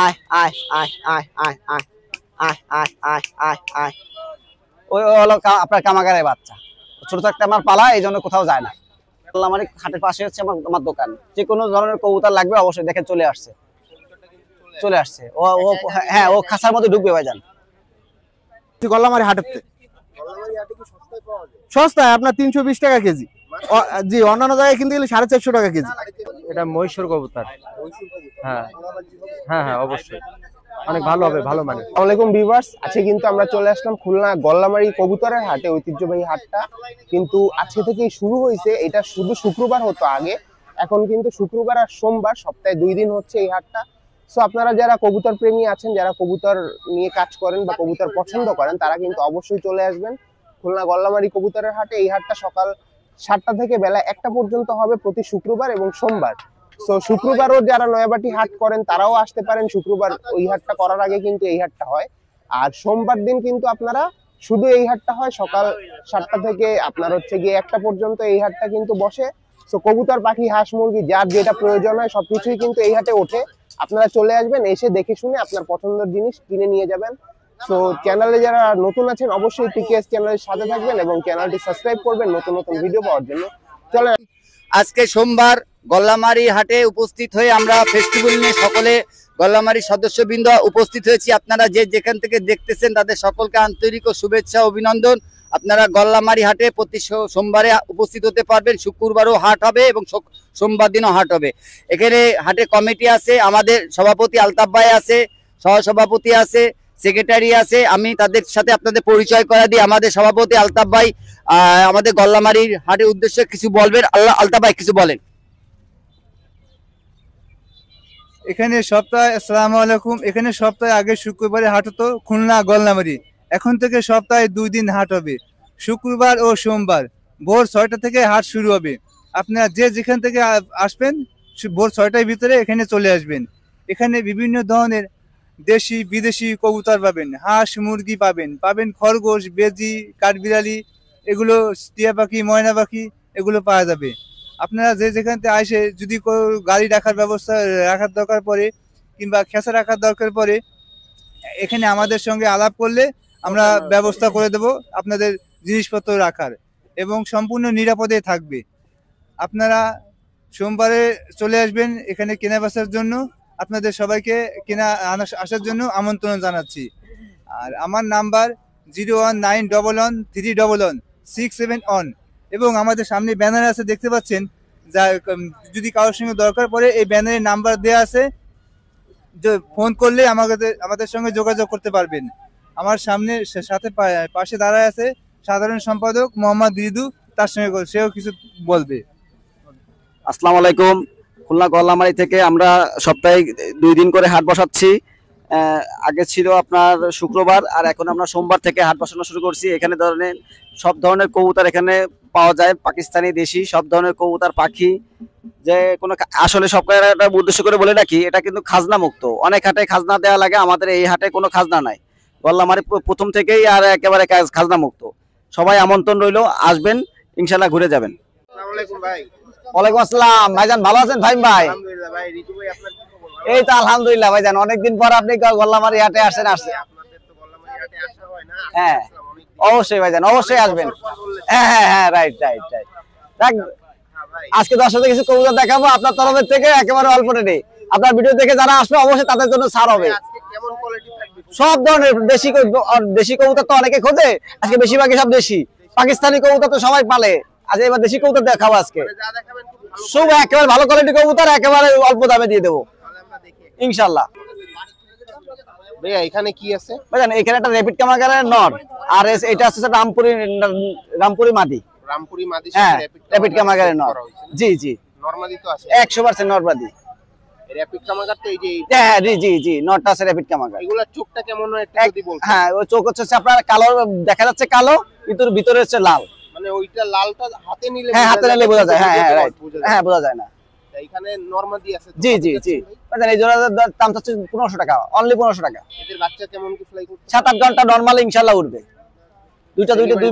আয় আয় আয় আয় আয় আয় আয় আয় আয় আয় আয় ওই হলো আপনার কামাগারের বাচ্চা, ছোট থাকতে আমার পালা, এই জন্য কোথাও যায় না। আমার হাটের পাশে হচ্ছে আমার দোকান, যে কোনো ধরনের কবুতর লাগবে অবশ্যই দেখে চলে আসছে, চলে আসছে ও ও হ্যাঁ, ও খাঁচার মধ্যে ঢুকবে ভাইজান। গল্লামারি হাটেতে সস্তায় আপনার 320 টাকা কেজি। জি, অন্যান্য জায়গায় কিনতে গেলে 450 টাকা কেজি। এটা মহীশূর কবুতর। হ্যাঁ হ্যাঁ হ্যাঁ অবশ্যই, অনেক ভালো হবে, ভালো মানে। আসসালামু আলাইকুম ভিউয়ার্স, আজকে কিন্তু আমরা চলে আসলাম খুলনা গল্লামারি কবুতরের হাটে, ঐতিহ্যবাহী হাটটা কিন্তু আজকে থেকেই শুরু হয়েছে। এটা শুধু শুক্রবার হতো আগে, এখন কিন্তু শুক্রবার আর সোমবার সপ্তাহে 2 দিন হচ্ছে এই হাটটা। সো আপনারা যারা কবুতর প্রেমী আছেন, যারা কবুতর নিয়ে কাজ করেন বা কবুতর পছন্দ করেন, তারা কিন্তু অবশ্যই চলে আসবেন খুলনা গল্লামারি কবুতরের হাটে। এই হাটটা সকাল 7টা থেকে বেলা 1টা পর্যন্ত হবে প্রতি শুক্রবার এবং সোমবার। সো শুক্রবারও যারা নয়াবাটি হাট করেন তারাও আসতে পারেন, শুক্রবার ওই হাটটা করার আগে কিন্তু এই হাটটা হয়। আর সোমবার দিন কিন্তু আপনারা শুধু এই হাটটা হয় সকাল 7টা থেকে আপনার হচ্ছে গিয়ে 1টা পর্যন্ত এই হাটটা কিন্তু বসে। সো কবুতর, পাখি, হাঁস, মুরগি যার যেটা প্রয়োজন হয় সবকিছুই কিন্তু এই হাটে ওঠে। আপনারা চলে আসবেন, এসে দেখে শুনে আপনার পছন্দের জিনিস কিনে নিয়ে যাবেন। সো চ্যানেলে যারা নতুন আছেন অবশ্যই টিকেএস চ্যানেলের সাথে থাকবেন এবং চ্যানেলটি সাবস্ক্রাইব করবেন নতুন নতুন ভিডিও পাওয়ার জন্য। চলেন, আজকে সোমবার গল্লামারি হাটে উপস্থিত হয়ে আমরা ফেস্টিভ্যাল নিয়ে সকলে গল্লামারি সদস্যবৃন্দ উপস্থিত হয়েছি। আপনারা যে যেখান থেকে দেখতেছেন তাদের সকলকে আন্তরিক ও শুভেচ্ছা অভিনন্দন। আপনারা গল্লামারি হাটে প্রতি সোমবারে উপস্থিত হতে পারবেন, শুক্রবারও হাট হবে এবং সোমবার দিনও হাট হবে। এখানে হাটে কমিটি আছে, আমাদের সভাপতি আলতাফ ভাই আছে, সহসভাপতি আছে, সেক্রেটারি আছে। আমি তাদের সাথে আপনাদের পরিচয় করা দিই। আমাদের সভাপতি আলতাফ ভাই আমাদের গল্লামারির হাটের উদ্দেশ্যে কিছু বলবেন। আলতাফ ভাই কিছু বলেন। এখানে সপ্তাহে, আসসালামু আলাইকুম, এখানে সপ্তাহে আগে শুক্রবারে হাট হতো খুলনা গল্লামারি। এখন থেকে সপ্তাহে 2 দিন হাট হবে, শুক্রবার ও সোমবার। ভোর 6টা থেকে হাট শুরু হবে। আপনারা যে যেখান থেকে আসবেন ভোর 6টার ভিতরে এখানে চলে আসবেন। এখানে বিভিন্ন ধরনের দেশি বিদেশি কবুতর পাবেন, হাঁস মুরগি পাবেন, পাবেন খরগোশ, বেজি, কাঠবিড়ালি, এগুলো টিয়া পাখি, ময়না পাখি, এগুলো পাওয়া যাবে। আপনারা যে যেখান থেকে আসে যদি গাড়ি রাখার ব্যবস্থা রাখার দরকার পড়ে কিংবা খেসা রাখার দরকার পড়ে, এখানে আমাদের সঙ্গে আলাপ করলে আমরা ব্যবস্থা করে দেব আপনাদের জিনিসপত্র রাখার, এবং সম্পূর্ণ নিরাপদে থাকবে। আপনারা সোমবারে চলে আসবেন এখানে কেনা বেচার জন্য। আপনাদের সবাইকে আসার জন্য আমন্ত্রণ জানাচ্ছি। আর আমার নাম্বার 01911311671, এবং আমাদের সামনে ব্যানার আছে দেখতে পাচ্ছেন, যা যদি কারোর সঙ্গে দরকার পড়ে এই ব্যানারের নাম্বার দেওয়া আছে, ফোন করলে আমাদের সঙ্গে যোগাযোগ করতে পারবেন। আমার সামনে সাথে পাশে দাঁড়ায় আছে সাধারণ সম্পাদক মোহাম্মদ রিদু, তার সঙ্গে সেও কিছু বলবে। আসসালামু আলাইকুম, খুলনা গল্লামারি থেকে আমরা সপ্তাহে 2 দিন করে হাট বসাচ্ছি। আগে ছিল আপনার শুক্রবার, আর এখন আমরা সোমবার থেকে হাট বসানো শুরু করছি। এখানে ধরনের সব ধরনের কবুতর এখানে পাওয়া যায়, পাকিস্তানি, দেশি সব ধরনের কবুতর, পাখি। যে কোনো আসলে সব একটা উদ্দেশ্য করে বলে রাখি, এটা কিন্তু খাজনা মুক্ত। অনেক হাটে খাজনা দেওয়া লাগে, আমাদের এই হাটে কোনো খাজনা নাই। গল্লামারি প্রথম থেকেই আর একেবারে খাজনা মুক্ত। সবাই আমন্ত্রণ রইল, আসবেন, ইনশাল্লাহ ঘুরে যাবেন। আসসালামু আলাইকুম ভাই। ওয়ালাইকুম আসসালাম ভাইজান, ভালো আছেন ভাই? ভাই আলহামদুলিল্লাহ ভাই, রিতু ভাই আপনার কি খবর? এই তো আলহামদুলিল্লাহ ভাইজান, অনেকদিন পর আপনি গল্লামারি হাটে আসছেন। আপনাদের তো গল্লামারি হাটে আসা হয় না। হ্যাঁ অবশ্যই ভাইজান, অবশ্যই আসবেন। হ্যাঁ হ্যাঁ হ্যাঁ, রাইট রাইট রাইট। আজকে দর্শকদের কিছু কবুতর দেখাবো আপনার তরফের থেকে, একেবারে অল্প রেটে। আপনার ভিডিও দেখে যারা আসবে অবশ্যই তাদের জন্য ছাড় হবে। কেমন কোয়ালিটি থাকবে? সব ধরনের দেশি কবুতর তো অনেকে খোঁজে, আজকে বেশিরভাগই সব দেশি। পাকিস্তানি কবুতর তো সবাই পালে, আজ এবার দেশি কবুতর দেখাবো আজকে। যা দেখাবেন খুব ভালো, সব একেবারে ভালো কোয়ালিটি কবুতর, একেবারে অল্প দামে দিয়ে দেবো আমরা দেখি ইনশাল্লাহ। ভাইয়া এখানে কি আছে? বুঝলেন, এখানে একটা রেপিড কামাগারের নর, আর এটা আছে রামপুরি মাদি। রামপুরি মাদি, হ্যাঁ, রেপিড কামাগারের নর। জি জি, নরমাদি তো আছে 100% নরমাদি। র্যাপিড কামাগার তো এই যে হ্যাঁ জি জি জি, নটটা আছে র্যাপিড কামাগার। এগুলা চোখটা কেমন হয় একটু যদি বলতেন। হ্যাঁ, ওই চোখ হচ্ছে আপনার কালো দেখা যাচ্ছে, কালো, কিন্তু ভিতরে হচ্ছে লাল। মানে ওইটা লালটা হাতে নিলে, হ্যাঁ হাতে নিলে বোঝা যায়। হ্যাঁ হ্যাঁ রাইট, হ্যাঁ বোঝা যায় না। এখানে নরমাদি আছে। জি জি জি, মানে এই জোড়ার দাম হচ্ছে 1500 টাকা, অনলি 1500 টাকা। এদের বাচ্চা কেমন কি ফ্লাই করতে? 7-8 ঘন্টা নরমালি ইনশাআল্লাহ উঠবে। দুই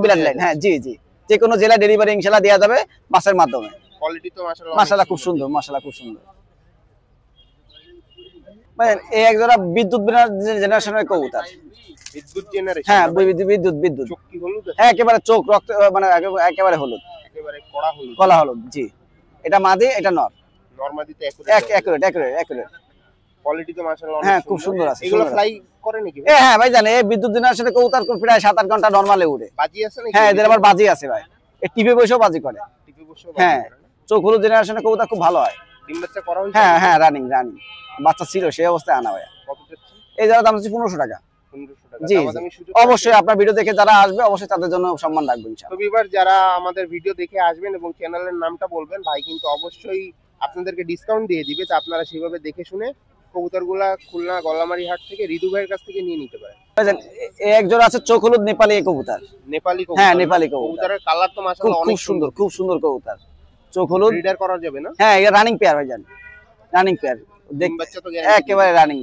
ব্লাড লাইন। হ্যাঁ জি জি, যে কোনো জেলা ডেলিভারি ইনশাআল্লাহ দেওয়া যাবে বাসের মাধ্যমে। কোয়ালিটি তো মাশাআল্লাহ মাশাআল্লাহ খুব সুন্দর, মাশাআল্লাহ খুব সুন্দর। বুঝলেন এই এক জোড়া বিদ্যুৎ জেনারেশনের কবুতর। বিদ্যুৎ জেনারেশন। হ্যাঁ বিদ্যুৎ চোখ কি হলুদ? হ্যাঁ একেবারে চোখ রক্ত মানে একেবারে হলুদ, একেবারে কড়া হলুদ। কলা হলুদ। জি এটা মাদি এটা নর। নরমাদিতে একুরেট কোয়ালিটি তো মাশাআল্লাহ হ্যাঁ খুব সুন্দর আছে। এগুলো ফ্লাই করে নাকি? হ্যাঁ ভাই জানেন এই বিদ্যুৎ জেনারেশনের কবুতর প্রায় 7-8 ঘন্টা নরমালে উড়ে। বাজি আছে নাকি? হ্যাঁ এদের আবার বাজি আছে ভাই, এই টিপে বসেও বাজি করে। টিপে বসে হ্যাঁ চোখ হলুদ জেনারেশনের কবুতর খুব ভালো হয়। ডিম বাচ্চা করা হয়েছে? হ্যাঁ রানিং বাচ্চা ছিল সেই অবস্থায় আনা ভাই। কত যাচ্ছে? এই যারা দাম হচ্ছে 1500 টাকা। 1500 টাকা। জি দামাদামি সুযোগ অবশ্যই আপনার ভিডিও দেখে যারা আসবে অবশ্যই তাদের জন্য সম্মান রাখবেন ইনশাআল্লাহ। তো এবার যারা আমাদের ভিডিও দেখে আসবেন এবং চ্যানেলের নামটা বলবেন, ভাই কিন্তু অবশ্যই আপনাদেরকে ডিসকাউন্ট দিয়ে দিবে, তো আপনারা সেভাবে দেখে শুনে কবুতরগুলা খুলনা গল্লামারি হাট থেকে রিদু ভাইয়ের কাছ থেকে নিয়ে নিতে পারেন। এই এক জোড়া আছে চোখ হলুদ নেপালি কবুতর। নেপালি কবুতর? হ্যাঁ নেপালি কবুতর। কবুতরের কালার তো মাশাআল্লাহ অনেক সুন্দর। খুব সুন্দর কবুতর, চোখ হলুদ। ব্রিডার করা যাবে না? হ্যাঁ এটা রানিং পেয়ার ভাই জান, রানিং পেয়ার। ডিম বাচ্চা তো গ্যারান্টি? একেবারে রানিং।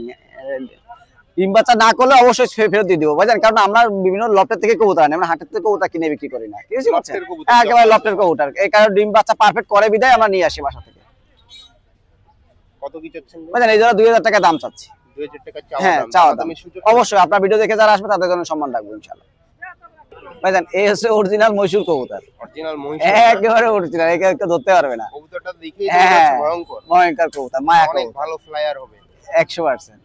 ডিম বাচ্চা না করলে অবশ্যই ফেরত দিয়ে দিব ভাইজান, কারণ আমরা বিভিন্ন লফটের থেকে কবুতর আনি, আমরা হাটের থেকে কবুতর কিনে বিক্রি করি না। ঠিক আছে লফটের কবুতর? একেবারে লফটের কবুতর, এই কারণে ডিম বাচ্চা পারফেক্ট করে বিদায় আমরা নিয়ে আসি বাসা থেকে। কত কি চাচ্ছেন ভাইজান এই জন্য 2000 টাকা দাম চাচ্ছি। 2000 টাকা চাওয়া হ্যাঁ দাম? চাওয়া দাম। দামাদামি সুযোগ? অবশ্যই আপনার ভিডিও দেখে যারা আসবে তাদের জন্য সম্মান রাখবো ইনশাআল্লাহ। ভাইজান এই হচ্ছে অরিজিনাল মহীশূর কবুতর। অরিজিনাল মহিষ? একেবারে অরিজিনাল, একে কেউ ধরতে পারবে না। কবুতরটা দেখেই হ্যাঁ ভয়ঙ্কর। ভয়ঙ্কর কবুতর, মায়া অনেক কবুতর ভালো ফ্লায়ার হবে। 100%।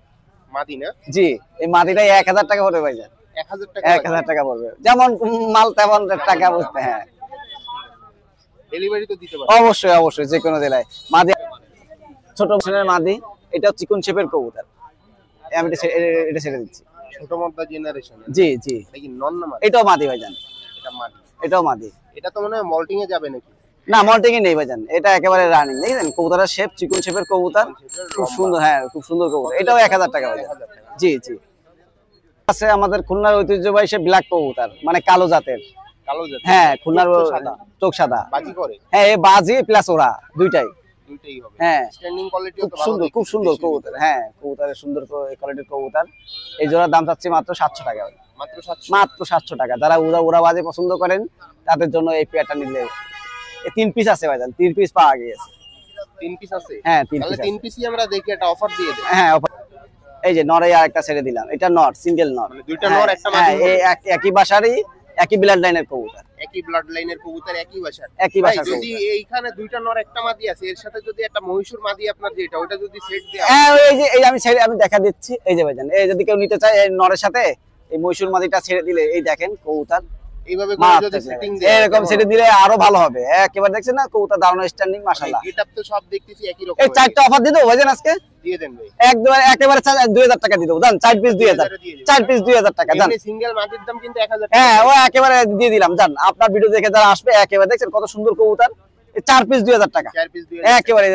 মাদি না? জি এই মাদিটাই 1000 টাকা পড়বে ভাইজান। 1000 টাকা? 1000 টাকা পড়বে, যেমন মাল তেমন টাকা বুঝতে। হ্যাঁ ডেলিভারি তো দিতে পারবেন? অবশ্যই যে কোনো জেলায়। মাদি ছোট ভার্সনের মাদি, এটা চিকন শেপের কবুতর। আমি এটা ছেড়ে দিচ্ছি। ছোট মদ্দা জেনারেশন? জি নাকি নন না মাদি? এটাও মাদি ভাইজান। এটা মাদি? এটাও মাদি। এটা তো মনে হয় মল্টিং এ যাবে নাকি? না মল্টিং নেই ভাইজান, এটা একেবারে রানিং। দেখেন কবুতরের শেপ চিকন শেপের কবুতর, খুব সুন্দর। হ্যাঁ খুব সুন্দর কবুতর, এটাও 1000 টাকা ভাইজান। জি আছে আমাদের খুলনার ঐতিহ্যবাহী সে ব্ল্যাক কবুতর, মানে কালো জাতের। কালো জাত? হ্যাঁ খুলনার চোখ সাদা। বাজি করে? হ্যাঁ এই বাজি প্লাস ওরা দুইটাই। দুইটাই হবে? হ্যাঁ স্ট্যান্ডিং কোয়ালিটি খুব তো ভালো? সুন্দর, খুব সুন্দর কবুতর। হ্যাঁ কবুতরের সুন্দর কোয়ালিটির কবুতর। এই জোড়ার দাম চাচ্ছি মাত্র 700 টাকা। মাত্র 700? মাত্র 700 টাকা। যারা উড়াবাজি পছন্দ করেন তাদের জন্য এই পেয়ারটা নিলে। এই 3 পিস আছে ভাইজান, 3 পিস পাওয়া গিয়েছে। 3 পিস আছে? হ্যাঁ 3 তাহলে পিস। 3 পিসই আমরা দেখি একটা অফার দিয়ে দেব। হ্যাঁ এই যে নরে আরেকটা ছেড়ে দিলাম, এটা নর, সিঙ্গেল নর। মানে দুইটা নর একটা মাদি? এই একই বাসারই একই ব্লাড লাইনের কবুতর। একই ব্লাড লাইনের কবুতর, একই বাসার? একই ভাই বাসার যদি এইখানে দুইটা নর একটা মাদি আছে, এর সাথে যদি একটা মহীশূর মাদি আপনার যেটা ওটা যদি সেট দেয়া? হ্যাঁ এই যে আমি দেখা দিচ্ছি। এই যে ভাইজান এই যদি কেউ নিতে চায় এই নরের সাথে এই মহীশূর মাদিটা ছেড়ে দিলে, এই দেখেন কবুতর এইভাবে করে যদি সেটিং দেয় এরকম ছেড়ে দিলে আরো ভালো হবে। একেবারে দেখছেন না কবুতর দারুণ স্ট্যান্ডিং মাশাআল্লাহ। এটা তো সব দেখতেছি একই রকম। এই 4টা অফার দিয়ে দেবো ভাইজান আজকে। দিয়ে দেন ভাই। একেবারে 2000 টাকা দিয়ে দেবো জান। 4 পিস 2000, 4 পিস 2000 টাকা জান। এমনি সিঙ্গেল মাদির দাম কিন্তু 1000 টাকা। হ্যাঁ ও একেবারে দিয়ে দিলাম জান। আপনার ভিডিও দেখে যারা আসবে একেবারে দেখছেন কত সুন্দর কবুতর, 4 পিস 2000 টাকা। 4 পিস 2000 একেবারে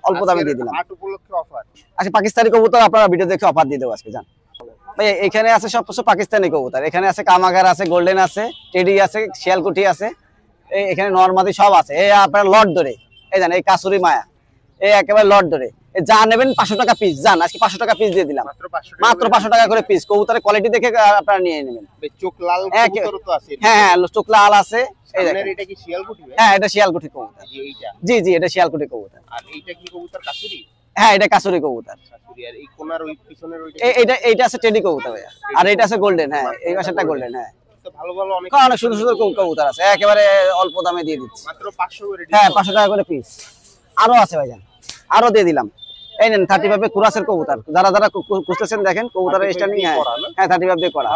অল্প দামে দিয়ে দিলাম। হাট উপলক্ষে অফার। আচ্ছা পাকিস্তানি কবুতর আপনারা ভিডিও দেখে অফার দিয়ে দেবো আজকে জান। ভাই এখানে আছে সব কিছু পাকিস্তানি কবুতর। এখানে আছে কামাগার আছে, গোল্ডেন আছে, টেডি আছে, শিয়ালকুঠি আছে, এখানে নরমাদি সব আছে। এই আপনার লট ধরে এই জান, এই কাসুরি মায়া, এই একেবারে লট ধরে যা নেবেন 500 টাকা পিস জান। আজকে 500 টাকা পিস দিয়ে দিলাম, মাত্র 500 টাকা করে পিস। কবুতরের কোয়ালিটি দেখে আপনারা নিয়ে নেবেন। চোখ লাল কবুতর তো আছে? হ্যাঁ চোখ লাল আছে। এই আপনার দেখেন এটা কি শিয়ালকুঠি ভাই? হ্যাঁ এটা শিয়ালকুঠি কবুতর। এইটা? জি এটা শিয়ালকুঠি কবুতর। আর এইটা কি কবুতর? কাসুরি? হ্যাঁ এটা কাসুরি কবুতর। কাসুরি। আর এই কোনার ওই পিছনের ওইটা? এইটা আছে টেডি কবুতর ভাইয়া, আর এটা আছে গোল্ডেন। হ্যাঁ এই পাশেরটা গোল্ডেন। হ্যাঁ তো ভালো ভালো অনেক অনেক সুন্দর সুন্দর কবুতর আছে, একেবারে অল্প দামে দিয়ে দিচ্ছি। মাত্র 500 করে? হ্যাঁ 500 টাকা করে পিস। আরো আছে ভাইজান, আরো দিয়ে দিলাম। এই নেন 35 এ কুরাসের কবুতর। যারা খুঁজতেছেন দেখেন কবুতরের স্ট্যান্ডিং। হ্যাঁ 35 দিয়ে করা,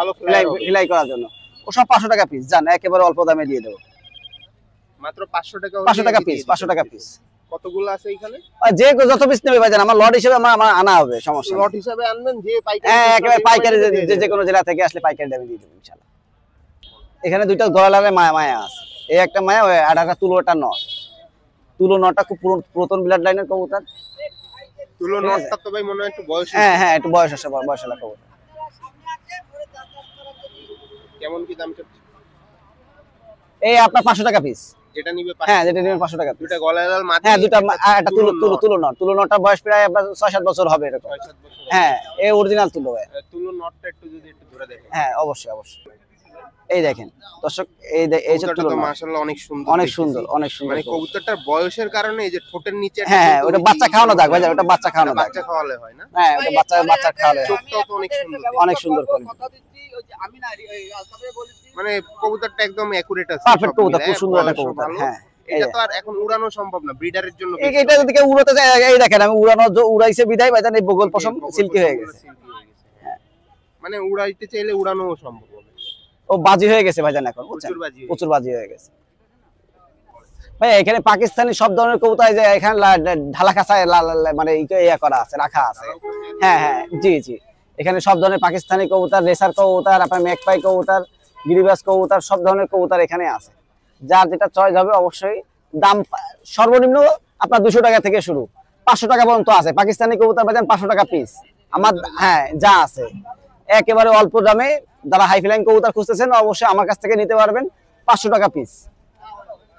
ফ্লাই করার জন্য। ও সব 500 টাকা পিস জান, একেবারে অল্প দামে দিয়ে দেবো। মাত্র 500 টাকা? 500 টাকা পিস, 500 টাকা পিস। কতগুলো আছে এখানে? যে যত পিস নেবে ভাইজান আমার লট হিসেবে আমার আনা হবে, সমস্যা লট হিসাবে আনবেন? যে পাইকারি? হ্যাঁ একেবারে পাইকারি, যে কোনো জেলা থেকে আসলে পাইকারি দামে দিয়ে দেবো ইনশাআল্লাহ। এখানে দুইটা গলালারে মায়া আছে, এই একটা মায়া, আর একটা তুলোটা নর। তুলো নরটা খুব পুরাতন ব্লাড লাইনের কবুতর। তুলো নরটা তো ভাই মনে হয় একটু বয়স? হ্যাঁ একটু বয়স আছে, বয়সালা কবুতর। কেমন কি দাম চাচ্ছেন? এই আপনার 500 টাকা পিস। যেটা নিবে? হ্যাঁ যেটা নেবেন 500 টাকা পিস। দুটো গলায় লাল মাদি? হ্যাঁ দুটো, একটা তুলো নরটার বয়স প্রায় 6-7 বছর হবে এরকম। 6-7 বছর? হ্যাঁ এই অরিজিনাল তুলো। তুলো নরটা একটু যদি একটু ধরে দেখেন। হ্যাঁ অবশ্যই। এই দেখেন দর্শক, এই সব কবুতরটা তো মাশাআল্লাহ অনেক সুন্দর, অনেক দেখতেছি। সুন্দর, অনেক সুন্দর মানে কবুতর। কবুতরটার বয়সের কারণে এই যে ঠোঁটের নিচে একটা হ্যাঁ কিন্তু ওটা ওই বাচ্চা যে খাওয়ানো দাগ ভাইজান, ওটা বাচ্চা খাওয়ানো দাগ। বাচ্চা খাওয়ালে হয় না? হ্যাঁ ওটা বাচ্চা খাওয়ালে হয়। চোখটাও তো অনেক সুন্দর, অনেক সুন্দর করে। মানে কবুতরটা একদম একুরেট আছে, পারফেক্ট সব কবুতর, মিলায়, খুব সুন্দর একটা বয়সও কবুতর। ভালো। হ্যাঁ এটা তো আর এখন উড়ানো সম্ভব না, ব্রিডারের জন্য এটা যদি কেউ উড়াতে যায়, এই দেখেন আমি উড়াইছে বিদায় ভাইজান এই বগল পশম সিল্কি হয়ে গেছে। হ্যাঁ, মানে উড়াইতে চাইলে উড়ানো সম্ভব হবে। ও বাজি হয়ে গেছে ভাইজান এখন, বুঝছেন? প্রচুর বাজি হয়ে প্রচুর বাজি হয়ে গেছে ভাই। এখানে পাকিস্তানি সব ধরনের কবুতর, যে এখানে ঢালা খাঁচায় মানে ইয়া করা আছে, রাখা আছে। হ্যাঁ হ্যাঁ জি জি, এখানে সব ধরনের পাকিস্তানি কবুতর, রেসার কবুতর, আপনার ম্যাকপাই কবুতর, গিরিবাজ কবুতর, সব ধরনের কবুতর এখানে আছে। যার যেটা চয়েস হবে অবশ্যই। দাম সর্বনিম্ন আপনার 200 টাকা থেকে শুরু, 500 টাকা পর্যন্ত আছে। পাকিস্তানি কবুতর বাজান 500 টাকা পিস আমার। হ্যাঁ যা আছে একেবারে অল্প দামে। যারা হাই ফ্লাইং কবুতর খুঁজতেছেন অবশ্যই আমার কাছ থেকে নিতে পারবেন, 500 টাকা পিস।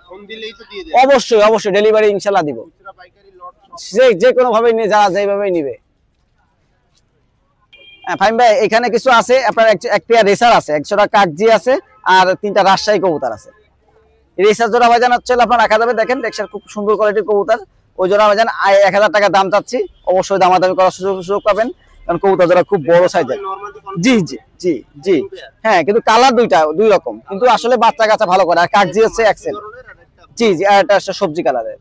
ফোন দিলেই তো দিয়ে দেয়। অবশ্যই অবশ্যই ডেলিভারি ইনশাল্লাহ দিব, খুচরা পাইকারি লট সব। যে কোনো ভাবে নিয়ে, যারা যেভাবে নিবে। ফাইম ভাই এখানে কিছু আছে আপনার, এক পেয়ার রেসার আছে, 100 টাকা কাকজি আছে, আর 3টা রাজশাহী কবুতর আছে। রেসার জোড়া ভাইজান হচ্ছে আপনার রাখা যাবে, দেখেন রেসার খুব সুন্দর কোয়ালিটির কবুতর। ওই জোড়া ভাইজান 1000 টাকা দাম চাচ্ছি, অবশ্যই দামাদামি করার সুযোগ পাবেন, কারণ কবুতর জোড়া খুব বড় সাইজের। জি জি জি জি হ্যাঁ, কিন্তু কালার দুই রকম, কিন্তু আসলে বাচ্চা কাচ্চা ভালো করে। আর কাকজি হচ্ছে এক্সেল। জি জি, আর এটা হচ্ছে সবজি কালারের।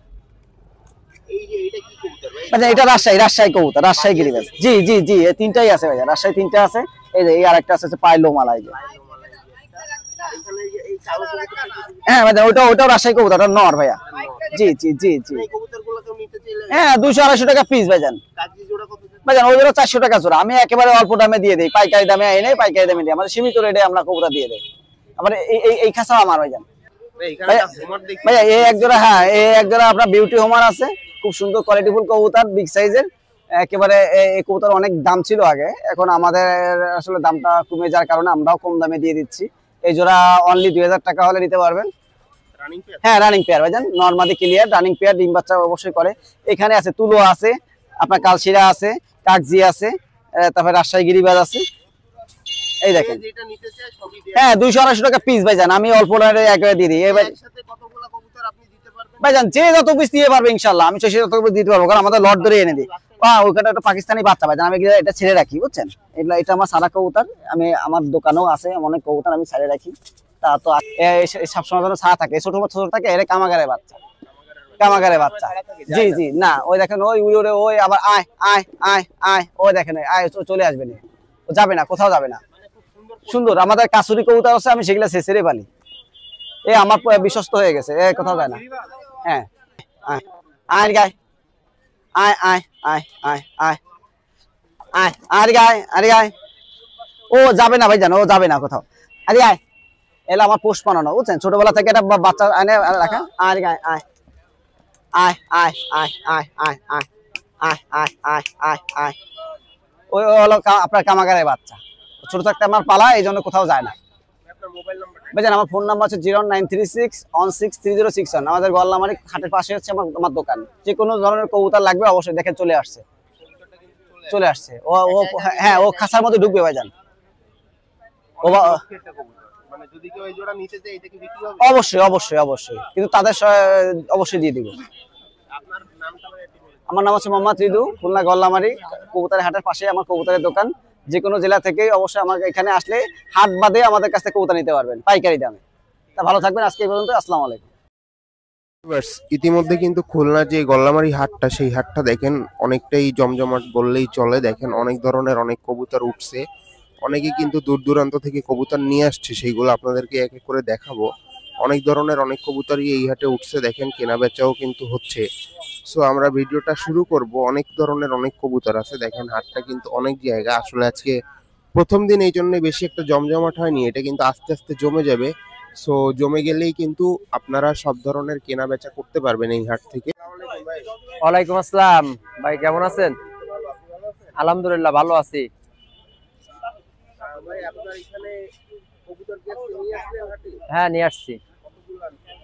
এই যে এটা কি কবুতর ভাই? মানে এটা রাজশাহী কবুতর, রাজশাহী গিরিবাজ। জি জি জি, এই 3টাই আছে ভাইয়া, রাজশাহী 3টা আছে। এই যে এই আরেকটা আছে পাইলো মালাই। এখানে এই কালো কবুতরটা কি? হ্যাঁ ভাইয়া, ওটাও রাজশাহী কবুতর, ওটা নর ভাইয়া। জি জি জি জি এই কবুতরগুলো কেউ নিতে চাইলে হ্যাঁ, 200-250 টাকা পিস ভাইজান। কাজী জোড়া কত দিতে? ভাইজান ওই জোড়া 400 টাকা জোড়া। আমি একেবারে অল্প দামে দিয়ে দিই, পাইকারি দামে এনে পাইকারি দামে দিই, আমাদের সীমিত রেটে আমরা কবুতর দিয়ে দিই। আমার এই খাঁচা আমার ভাইজান। ভাই এখানে একটা হোমার দেখি। ভাইয়া এই এক জোড়া, হ্যাঁ এই এক জোড়া আপনার বিউটি হোমার আছে, খুব সুন্দর কোয়ালিটিফুল কবুতর, বিগ সাইজের একেবারে। এই কবুতর অনেক দাম ছিল আগে, এখন আমাদের আসলে দামটা কমে যাওয়ার কারণে আমরাও কম দামে দিয়ে দিচ্ছি। এই জোড়া অনলি 2000 টাকা হলে নিতে পারবেন। Running pair. হ্যাঁ রানিং পেয়ার ভাইজান, নরমাদি ক্লিয়ার রানিং পেয়ার, ডিম বাচ্চা অবশ্যই করে। এখানে আছে তুলো আছে, আপনার কালশিরা আছে, কাকজি আছে, তারপরে রাজশাহী গিরিবাজ আছে। এই দেখেন যেটা নিতে চাই সবই দেয়া। হ্যাঁ 200-250 টাকা পিস ভাইজান, আমি অল্প রেটে একবারে দিয়ে দিই। এবার একসাথে কতগুলো কবুতর আপনি দিতে পারবেন? ভাইজান যে যত পিস দিয়ে পারবে ইনশাল্লাহ, আমি সে যত পিস দিতে পারবো, কারণ আমাদের লট ধরে এনে দিই। ওইখানে একটা পাকিস্তানি বাচ্চা ভাইজান, আমি এটা ছেড়ে রাখি, বুঝছেন? এটা আমার সাদা কবুতর, আমি আমার দোকানেও আছে অনেক কবুতর, আমি ছেড়ে রাখি। তা তো সবসময় যেন ছাড়া থাকে, ছোট থাকে, এর কামাগারে বাচ্চা, কামাগারে বাচ্চা। জি জি না, ওই দেখেন ওই উড়ে ওই আবার আয় আয় আয় আয়, ওই দেখেন আয় চলে আসবে না, ও যাবে না, কোথাও যাবে না। সুন্দর আমাদের কাসুরি কবুতর আছে, আমি সেগুলা ছেড়ে পালি। আমার বিশ্বস্ত হয়ে গেছে, কোথাও যায় না। হ্যাঁ আয় আয় গায়, আয় আয় আয় আয় আয় আয় আরে গায়, আরে গায়। ও যাবে না ভাইজান, ও যাবে না কোথাও। আরে আয়, এলা আমার পোষ বানানো, বুঝছেন? ছোটবেলা থেকে একটা বাচ্চা এনে রাখা। আরে গায় আয় আয় আয় আয় আয় আয় আয় আয় আয় আয় আয় আয়, ওই হলো আপনার কামাগারের বাচ্চা। ছোট থাকতে আমার পালা, এই জন্য কোথাও যায় না। আপনার মোবাইল নাম্বার? ভাইজান আমার ফোন নাম্বার হচ্ছে 0936163061। আমাদের গল্লামারি হাটের পাশে হচ্ছে আমার দোকান। যে কোনো ধরনের কবুতর লাগবে অবশ্যই দেখে চলে আসছে, চলে আসছে। ও হ্যাঁ, ও খাঁচার মধ্যে ঢুকবে ভাইজান। ও মানে যদি কেউ এই জোড়া নিতে চায় এটা কি বিক্রি হবে? অবশ্যই অবশ্যই অবশ্যই, কিন্তু তাদের অবশ্যই দিয়ে দিব। আপনার নামটা মানে একটু বলুন। আমার নাম হচ্ছে মোহাম্মদ রিদু, খুলনা গল্লামারি কবুতরের হাটের পাশে আমার কবুতরের দোকান। যে কোনো জেলা থেকে অবশ্যই আমাকে এখানে আসলে হাট বাদে আমাদের কাছ থেকে কবুতর নিতে পারবেন পাইকারি দামে। তা ভালো থাকবেন, আজকে এই পর্যন্ত। আসসালামু আলাইকুম। ইতিমধ্যে কিন্তু খুলনা যে গল্লামারি হাটটা, সেই হাটটা দেখেন অনেকটাই জমজমাট বললেই চলে। দেখেন অনেক ধরনের অনেক কবুতর উঠছে, অনেকে কিন্তু দূর দূরান্ত থেকে কবুতর নিয়ে আসছে, সেইগুলো আপনাদেরকে এক এক করে দেখাবো। অনেক ধরনের অনেক কবুতরই এই হাটে উঠছে, দেখেন কেনা বেচাও কিন্তু হচ্ছে। সো আমরা ভিডিওটা শুরু করব। অনেক ধরনের অনেক কবুতর আছে, দেখেন হাটটা কিন্তু অনেক জায়গা। আসলে আজকে প্রথম দিন, এই জন্য বেশি একটা জমজমাট হয়নি, এটা কিন্তু আস্তে আস্তে জমে যাবে। সো জমে গেলেই কিন্তু আপনারা সব ধরনের কেনা বেচা করতে পারবেন এই হাট থেকে। ওয়ালাইকুম আসসালাম ভাই, কেমন আছেন? আলহামদুলিল্লাহ ভালো আছি। ভাই আপনার এখানে কবুতর কি আজকে নিয়ে আসলেন হাটে? হ্যাঁ নিয়ে আসছি, কতগুলো আনছেন?